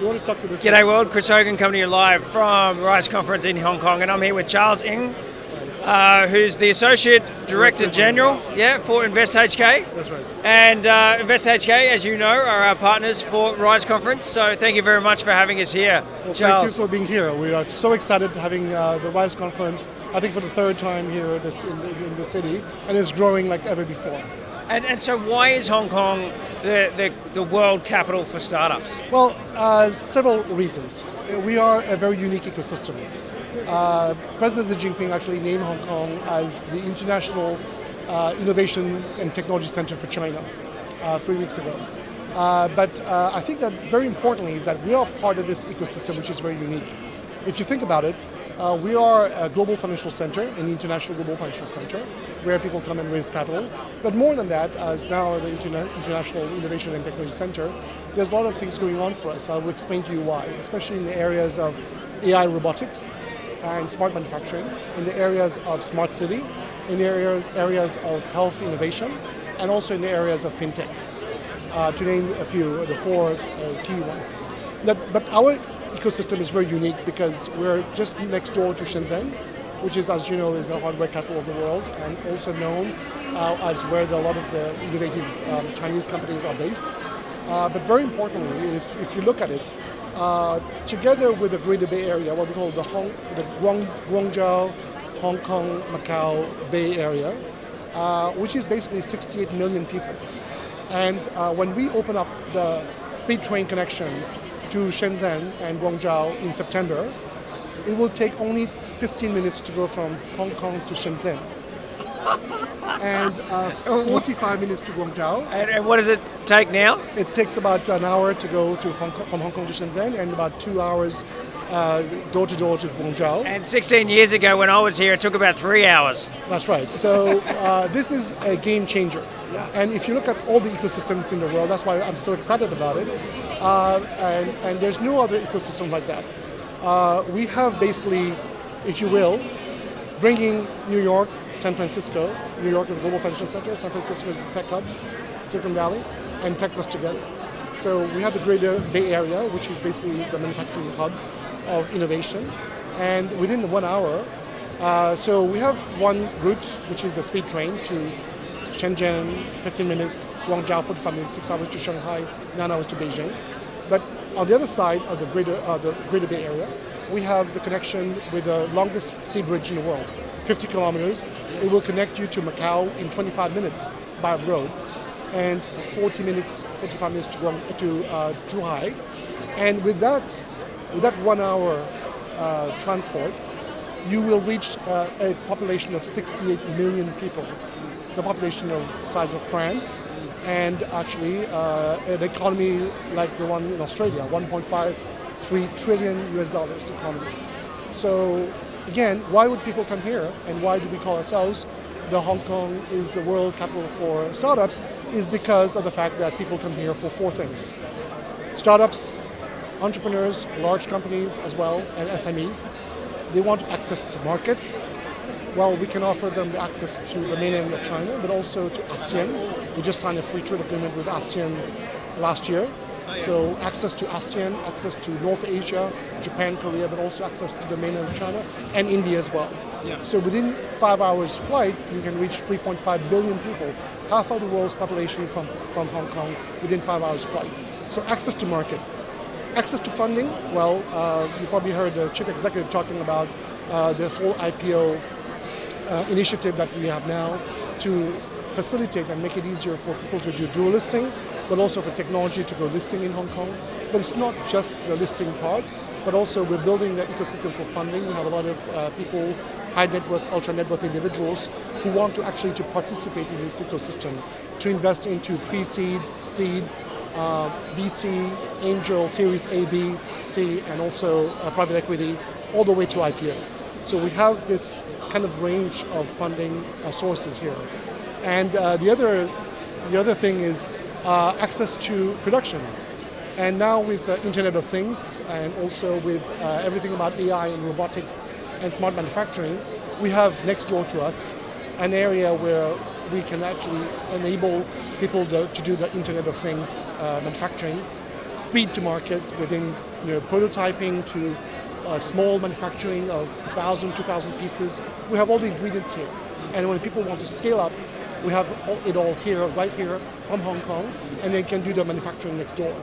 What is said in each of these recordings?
You want to talk to this? G'day world, Chris Hogan coming to you live from Rise Conference in Hong Kong, and I'm here with Charles Ng, who's the Associate Director General for Invest HK. That's right. And Invest HK, as you know, are our partners for Rise Conference, so thank you very much for having us here, Well, Charles. thank you for being here. We are so excited having the Rise Conference, I think for the third time here in the city, and it's growing like ever before. And so why is Hong Kong the world capital for startups? Well, several reasons. We are a very unique ecosystem. President Xi Jinping actually named Hong Kong as the International Innovation and Technology Center for China 3 weeks ago. But I think that very importantly is that we are part of this ecosystem, which is very unique. If you think about it, we are a global financial center, an international global financial center, where people come and raise capital. But more than that, as now the International Innovation and Technology Center, there's a lot of things going on for us. I will explain to you why, especially in the areas of AI robotics and smart manufacturing, in the areas of smart city, in the areas of health innovation, and also in the areas of fintech, to name a few, the four key ones. But our ecosystem is very unique because we're just next door to Shenzhen, which is, as you know, is the hardware capital of the world, and also known as where a lot of the innovative Chinese companies are based. But very importantly, if you look at it, together with the Greater Bay Area, what we call the Guangzhou, Hong Kong, Macau Bay Area, which is basically 68 million people. And when we open up the speed train connection to Shenzhen and Guangzhou in September, it will take only 15 minutes to go from Hong Kong to Shenzhen, and 45 minutes to Guangzhou. And what does it take now? It takes about an hour to go to from Hong Kong to Shenzhen, and about 2 hours door to door to Guangzhou. And 16 years ago when I was here, it took about 3 hours. That's right. So this is a game changer. And if you look at all the ecosystems in the world, that's why I'm so excited about it. And there's no other ecosystem like that. We have basically, if you will, bringing New York, San Francisco. New York is a global financial center. San Francisco is the tech hub, Silicon Valley, and Texas together. So we have the Greater Bay Area, which is basically the manufacturing hub of innovation. And within 1 hour, so we have one route, which is the speed train to Shenzhen, 15 minutes, Guangzhou, 45 minutes, 6 hours to Shanghai, 9 hours to Beijing. But on the other side of the Greater Bay Area, we have the connection with the longest sea bridge in the world, 50 kilometers. It will connect you to Macau in 25 minutes by road, and 45 minutes to Zhuhai. And with that 1 hour transport, you will reach a population of 68 million people, the population of size of France, and actually an economy like the one in Australia, 1.53 trillion US dollars economy. So again, why would people come here, and why do we call ourselves the Hong Kong is the world capital for startups, is because of the fact that people come here for four things. Startups, entrepreneurs, large companies as well, and SMEs, they want access to markets. Well, we can offer them the access to the mainland of China, but also to ASEAN. We just signed a free trade agreement with ASEAN last year. So access to ASEAN, access to North Asia, Japan, Korea, but also access to the mainland of China and India as well. Yeah. So within 5 hours flight, you can reach 3.5 billion people, half of the world's population from Hong Kong within 5 hours flight. So access to market. Access to funding, well, you probably heard the chief executive talking about the whole IPO initiative that we have now to facilitate and make it easier for people to do dual listing, but also for technology to go listing in Hong Kong. But it's not just the listing part, but also we're building the ecosystem for funding. We have a lot of people, high net worth, ultra net worth individuals who want to actually to participate in this ecosystem, to invest into pre-seed, seed, VC, angel, Series A, B, C, and also private equity, all the way to IPO. So we have this kind of range of funding sources here. And the other thing is access to production. And now with Internet of Things, and also with everything about AI and robotics and smart manufacturing, we have next door to us an area where we can actually enable people to do the Internet of Things manufacturing speed to market within prototyping to small manufacturing of 1,000, 2,000 pieces. We have all the ingredients here. And when people want to scale up, we have it all here, right here from Hong Kong, and they can do the manufacturing next door.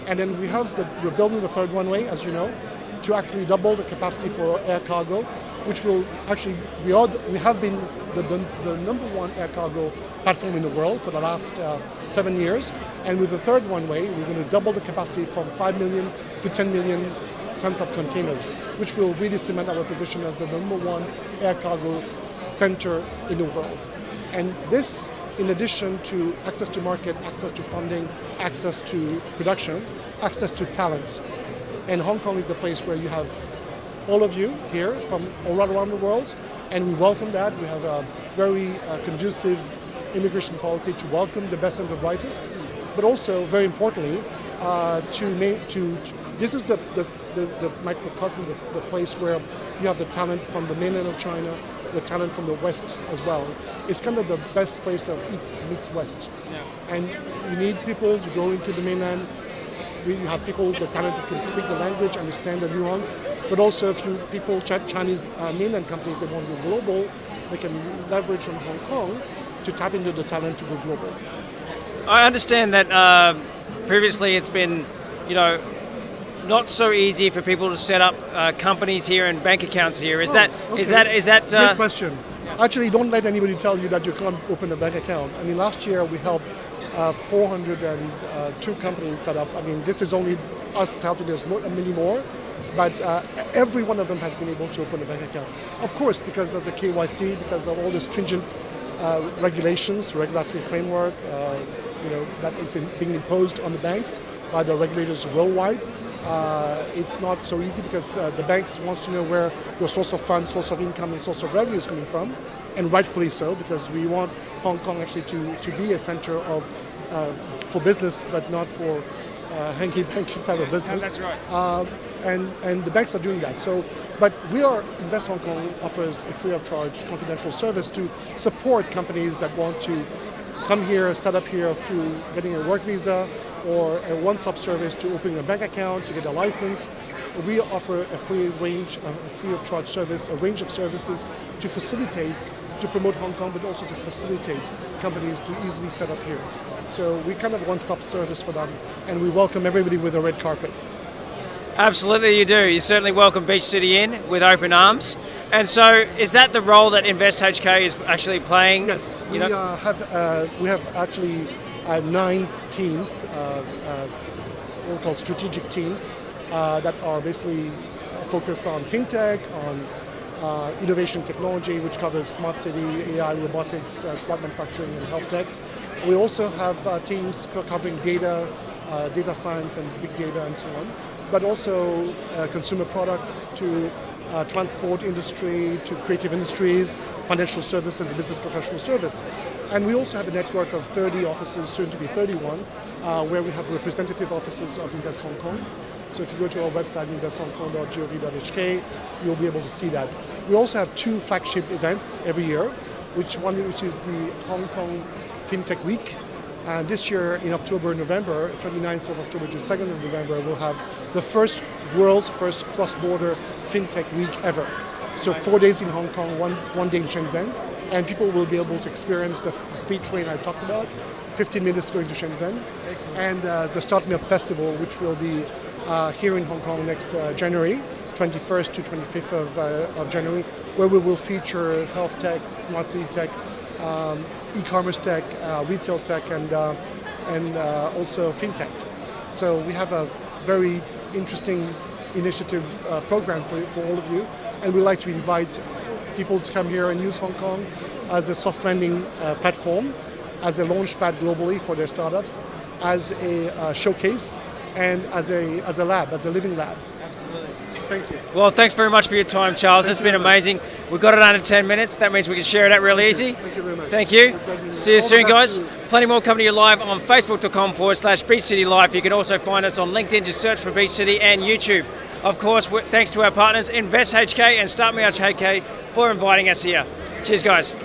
And then we're building the third runway, as you know, to actually double the capacity for air cargo, which will actually, we have been the number one air cargo platform in the world for the last 7 years. And with the third runway, we're going to double the capacity from 5 million to 10 million tons of containers, which will really cement our position as the number one air cargo center in the world. And this, in addition to access to market, access to funding, access to production, access to talent. And Hong Kong is the place where you have all of you here from all around the world, and we welcome that. We have a very conducive immigration policy to welcome the best and the brightest, but also, very importantly, this is the microcosm, the place where you have the talent from the mainland of China, the talent from the West as well. It's kind of the best place of East meets West. Yeah. And you need people to go into the mainland. You have people, the talent who can speak the language, understand the nuance, but also if you people, Chinese mainland companies that want to go global, they can leverage on Hong Kong to tap into the talent to go global. I understand that previously it's been, not so easy for people to set up companies here and bank accounts here. Is that? Good question. Actually, don't let anybody tell you that you can't open a bank account. I mean, last year we helped 402 companies set up. I mean, this is only us helping. There's many more, but every one of them has been able to open a bank account. Of course, because of the KYC, because of all the stringent regulations, regulatory framework, that is being imposed on the banks by the regulators worldwide. It's not so easy because the banks want to know where your source of funds, source of income, and source of revenue is coming from, and rightfully so, because we want Hong Kong actually to be a center of for business, but not for hanky-panky type of business. That's right. And the banks are doing that. So, but Invest Hong Kong offers a free of charge confidential service to support companies that want to come here, set up here through getting a work visa or a one-stop service to opening a bank account, to get a license. We offer a free of charge service, a range of services to facilitate, to promote Hong Kong, but also to facilitate companies to easily set up here. So we kind of one-stop service for them, and we welcome everybody with a red carpet. Absolutely, you do. You certainly welcome Beach City in with open arms. And so, is that the role that Invest HK is actually playing? Yes, we have actually 9 teams, what we call strategic teams, that are basically focused on fintech, on innovation technology, which covers smart city, AI, robotics, smart manufacturing, and health tech. We also have teams covering data science, and big data, and so on. But also consumer products to transport industry, to creative industries, financial services, business professional service. And we also have a network of 30 offices, soon to be 31, where we have representative offices of Invest Hong Kong. So if you go to our website, investhongkong.gov.hk, you'll be able to see that. We also have 2 flagship events every year, which is the Hong Kong FinTech Week. And this year in October, November, 29th of October to 2nd of November, we'll have the world's first cross-border FinTech week ever. So 4 days in Hong Kong, one day in Shenzhen, and people will be able to experience the speed train I talked about, 15 minutes going to Shenzhen. Excellent. And the Start Me Up Festival, which will be here in Hong Kong next January, 21st to 25th of January, where we will feature health tech, smart city tech, e-commerce tech, retail tech, and also fintech. So we have a very interesting initiative program for all of you, and we'd like to invite people to come here and use Hong Kong as a soft landing platform, as a launch pad globally for their startups, as a showcase, and as a lab, as a living lab. Absolutely. Thank you. Well, thanks very much for your time, Charles. It's been amazing. We've got it under 10 minutes. That means we can share it out really easy. Thank you very much. Thank you. See you soon, guys. Plenty more coming to you live on facebook.com/Beach City Live. You can also find us on LinkedIn. Just search for Beach City, and YouTube. Of course, thanks to our partners, Invest HK and Start Me Up HK, for inviting us here. Cheers, guys.